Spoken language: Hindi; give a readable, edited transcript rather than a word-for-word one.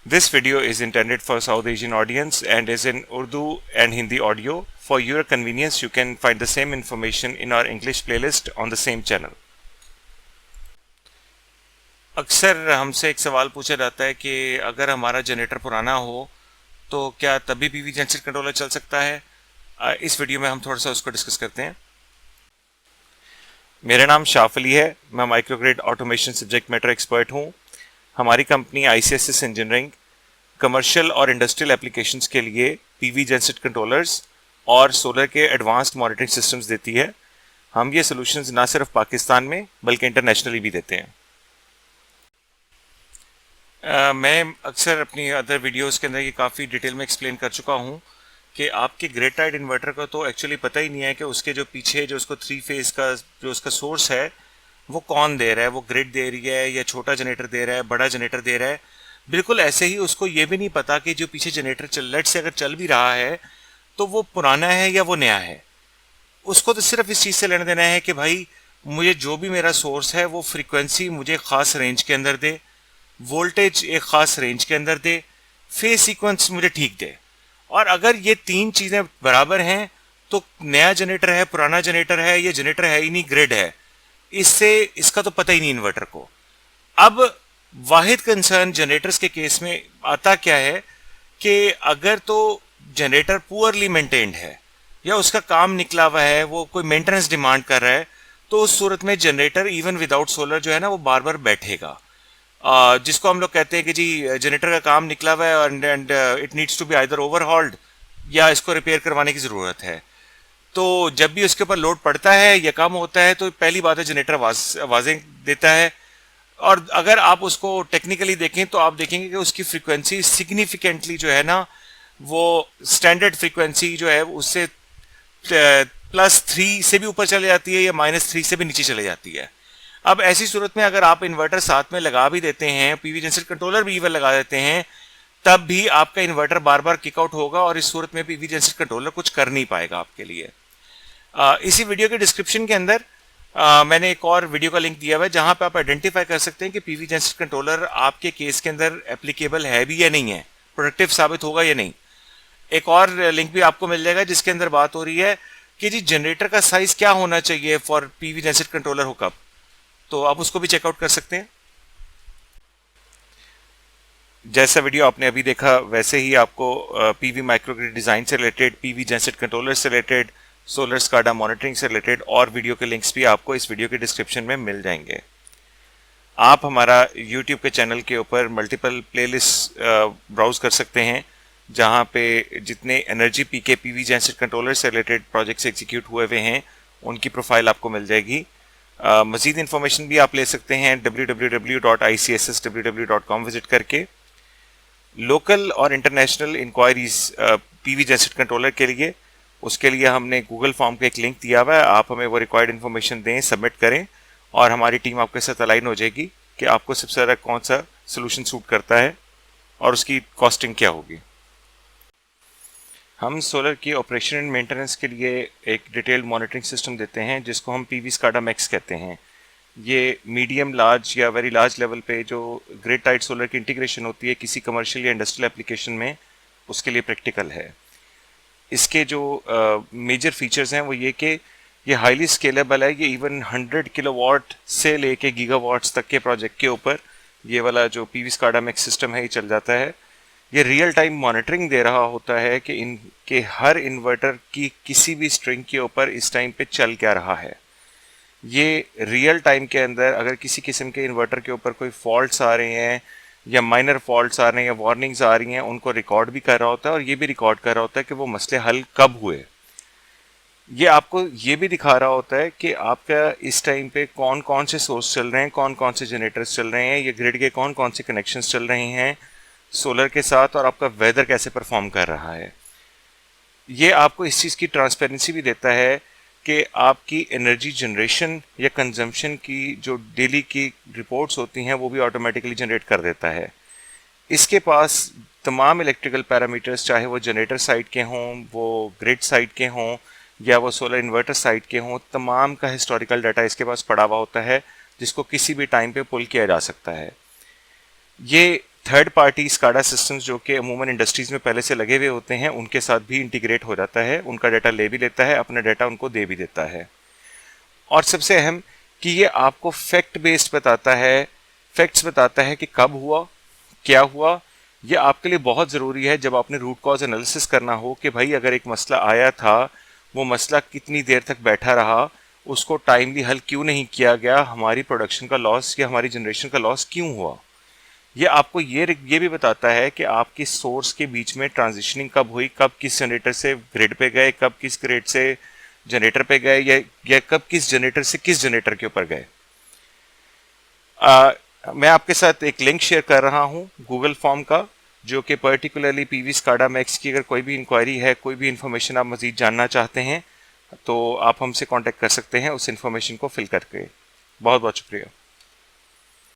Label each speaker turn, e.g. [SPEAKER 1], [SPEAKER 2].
[SPEAKER 1] This video is intended for South Asian audience and is in Urdu and Hindi audio. For your convenience, you can find the same information in our English playlist on the same channel. अक्सर हमसे एक सवाल पूछा जाता है कि अगर हमारा जनरेटर पुराना हो तो क्या तभी पीवी जनरेटर कंट्रोलर चल सकता है। इस वीडियो में हम थोड़ा सा उसको डिस्कस करते हैं। मेरा नाम शाफ अली है, मैं microgrid automation subject matter expert हूँ। हमारी कंपनी ICSS इंजीनियरिंग कमर्शियल और इंडस्ट्रियल एप्लीकेशंस के लिए पीवी जनरेटर कंट्रोलर्स और सोलर के एडवांस्ड मॉनिटरिंग सिस्टम्स देती है। हम ये सॉल्यूशंस ना सिर्फ पाकिस्तान में बल्कि इंटरनेशनली भी देते हैं। मैं अक्सर अपनी अदर वीडियोस के अंदर ये काफ़ी डिटेल में एक्सप्लेन कर चुका हूँ कि आपके ग्रिड टाइड इन्वर्टर का तो एक्चुअली पता ही नहीं है कि उसके जो पीछे जो उसको 3 फेज़ का जो उसका सोर्स है वो कौन दे रहा है, वो ग्रिड दे रही है या छोटा जनरेटर दे रहा है, बड़ा जनरेटर दे रहा है। बिल्कुल ऐसे ही उसको ये भी नहीं पता कि जो पीछे जनरेटर लेट से अगर चल भी रहा है तो वो पुराना है या वो नया है। उसको तो सिर्फ इस चीज़ से लेना देना है कि भाई मुझे जो भी मेरा सोर्स है वो फ्रीक्वेंसी मुझे ख़ास रेंज के अंदर दे, वोल्टेज एक ख़ास रेंज के अंदर दे, फेज सीक्वेंस मुझे ठीक दे। और अगर ये तीन चीज़ें बराबर हैं तो नया जनरेटर है, पुराना जनरेटर है, ये जनरेटर है ही नहीं, ग्रिड है, इससे इसका तो पता ही नहीं इन्वर्टर को। अब वाहिद कंसर्न जनरेटर्स के केस में आता क्या है कि अगर तो जनरेटर पुअरली मेंटेन्ड है या उसका काम निकला हुआ है, वो कोई मेंटेनेंस डिमांड कर रहा है, तो उस सूरत में जनरेटर इवन विदाउट सोलर जो है ना वो बार बार बैठेगा। जिसको हम लोग कहते हैं कि जी जनरेटर का काम निकला हुआ है and it needs to be either overhauled या इसको रिपेयर करवाने की ज़रूरत है। तो जब भी उसके ऊपर लोड पड़ता है या कम होता है तो पहली बात है जनरेटर आवाज़ें देता है। और अगर आप उसको टेक्निकली देखें तो आप देखेंगे कि उसकी फ्रीक्वेंसी सिग्निफिकेंटली जो है ना वो स्टैंडर्ड फ्रीक्वेंसी जो है उससे +3 से भी ऊपर चले जाती है या -3 से भी नीचे चले जाती है। अब ऐसी सूरत में अगर आप इन्वर्टर साथ में लगा भी देते हैं, पीवी जनरेटर कंट्रोलर भी इवन लगा देते हैं, तब भी आपका इन्वर्टर बार बार किकआउट होगा और इस सूरत में पीवी जनरेटर कंट्रोलर कुछ कर नहीं पाएगा आपके लिए। इसी वीडियो के डिस्क्रिप्शन के अंदर मैंने एक और वीडियो का लिंक दिया हुआ है जहां पे आप आइडेंटिफाई कर सकते हैं कि पीवी जनरेटर कंट्रोलर आपके केस के अंदर एप्लीकेबल है भी या नहीं है, प्रोडक्टिव साबित होगा या नहीं। एक और लिंक भी आपको मिल जाएगा जिसके अंदर बात हो रही है कि जी जनरेटर का साइज क्या होना चाहिए for PV generator controller hookup, तो आप उसको भी चेकआउट कर सकते हैं। जैसा वीडियो आपने अभी देखा वैसे ही आपको पीवी माइक्रोग्रिड डिज़ाइन से रिलेटेड, पीवी जनरेटर कंट्रोलर से रिलेटेड, सोलर स्काडा मॉनिटरिंग से रिलेटेड और वीडियो के लिंक्स भी आपको इस वीडियो के डिस्क्रिप्शन में मिल जाएंगे। आप हमारा यूट्यूब के चैनल के ऊपर मल्टीपल प्लेलिस्ट ब्राउज कर सकते हैं जहां पे जितने एनर्जी पीके पीवी जनरेटर कंट्रोलर से रिलेटेड प्रोजेक्ट्स एग्जीक्यूट हुए हुए हैं उनकी प्रोफाइल आपको मिल जाएगी। मज़ीद इन्फॉर्मेशन भी आप ले सकते हैं www.icssww.com विजिट करके। लोकल और international enquiries PV generator controller के लिए, उसके लिए हमने गूगल फॉर्म का एक लिंक दिया हुआ है। आप हमें वो रिक्वायर्ड इन्फॉर्मेशन दें, सबमिट करें और हमारी टीम आपके साथ अलाइन हो जाएगी कि आपको सबसे ज़्यादा कौन सा सोल्यूशन सूट करता है और उसकी कॉस्टिंग क्या होगी। हम सोलर की ऑपरेशन एंड मेंटेनेंस के लिए एक डिटेल्ड मॉनिटरिंग सिस्टम देते हैं जिसको हम पीवी स्काडा मैक्स कहते हैं। ये मीडियम लार्ज या वेरी लार्ज लेवल पे जो ग्रिड टाइड सोलर की इंटीग्रेशन होती है किसी कमर्शियल या इंडस्ट्रियल एप्लीकेशन में, उसके लिए प्रैक्टिकल है। इसके जो मेजर फीचर्स हैं वो ये कि ये हाईली स्केलेबल है। ये इवन 100 किलोवाट से लेके गीगावाट्स तक के प्रोजेक्ट के ऊपर ये वाला जो पीवी स्काडा मैक्स सिस्टम है ये चल जाता है। ये रियल टाइम मॉनिटरिंग दे रहा होता है कि इनके हर इन्वर्टर की किसी भी स्ट्रिंग के ऊपर इस टाइम पे चल क्या रहा है। ये रियल टाइम के अंदर अगर किसी किस्म के इन्वर्टर के ऊपर कोई फॉल्ट्स आ रहे हैं या माइनर फॉल्ट्स आ रहे हैं या वार्निंग्स आ रही हैं उनको रिकॉर्ड भी कर रहा होता है और ये भी रिकॉर्ड कर रहा होता है कि वो मसले हल कब हुए। ये आपको ये भी दिखा रहा होता है कि आपका इस टाइम पे कौन कौन से सोर्स चल रहे हैं, कौन कौन से जनरेटर्स चल रहे हैं, ये ग्रिड के कौन कौन से कनेक्शंस चल रहे हैं सोलर के साथ, और आपका वेदर कैसे परफॉर्म कर रहा है। ये आपको इस चीज़ की ट्रांसपेरेंसी भी देता है कि आपकी एनर्जी जनरेशन या कंजम्पशन की जो डेली की रिपोर्ट्स होती हैं वो भी ऑटोमेटिकली जनरेट कर देता है। इसके पास तमाम इलेक्ट्रिकल पैरामीटर्स, चाहे वो जनरेटर साइड के हों, वो ग्रिड साइड के हों या वो सोलर इन्वर्टर साइड के हों, तमाम का हिस्टोरिकल डाटा इसके पास पड़ा हुआ होता है जिसको किसी भी टाइम पे पुल किया जा सकता है। ये थर्ड पार्टी स्काडा सिस्टम्स जो कि अमूमन इंडस्ट्रीज़ में पहले से लगे हुए होते हैं उनके साथ भी इंटीग्रेट हो जाता है, उनका डाटा ले भी लेता है, अपना डाटा उनको दे भी देता है। और सबसे अहम कि ये आपको फैक्ट बेस्ड बताता है, फैक्ट्स बताता है कि कब हुआ, क्या हुआ। ये आपके लिए बहुत ज़रूरी है जब आपने रूट कॉज एनालिसिस करना हो कि भाई अगर एक मसला आया था, वो मसला कितनी देर तक बैठा रहा, उसको टाइमली हल क्यों नहीं किया गया, हमारी प्रोडक्शन का लॉस या हमारी जनरेशन का लॉस क्यों हुआ। ये आपको ये भी बताता है कि आपकी सोर्स के बीच में ट्रांजिशनिंग कब हुई, कब किस जनरेटर से ग्रिड पे गए, कब किस ग्रिड से जनरेटर पे गए, या कब किस जनरेटर से किस जनरेटर के ऊपर गए। मैं आपके साथ एक लिंक शेयर कर रहा हूं गूगल फॉर्म का, जो कि पर्टिकुलरली पीवी स्काडा मैक्स की अगर कोई भी इंक्वायरी है, कोई भी इन्फॉर्मेशन आप मज़ीद जानना चाहते हैं तो आप हमसे कांटेक्ट कर सकते हैं उस इन्फॉर्मेशन को फिल करके। बहुत बहुत शुक्रिया।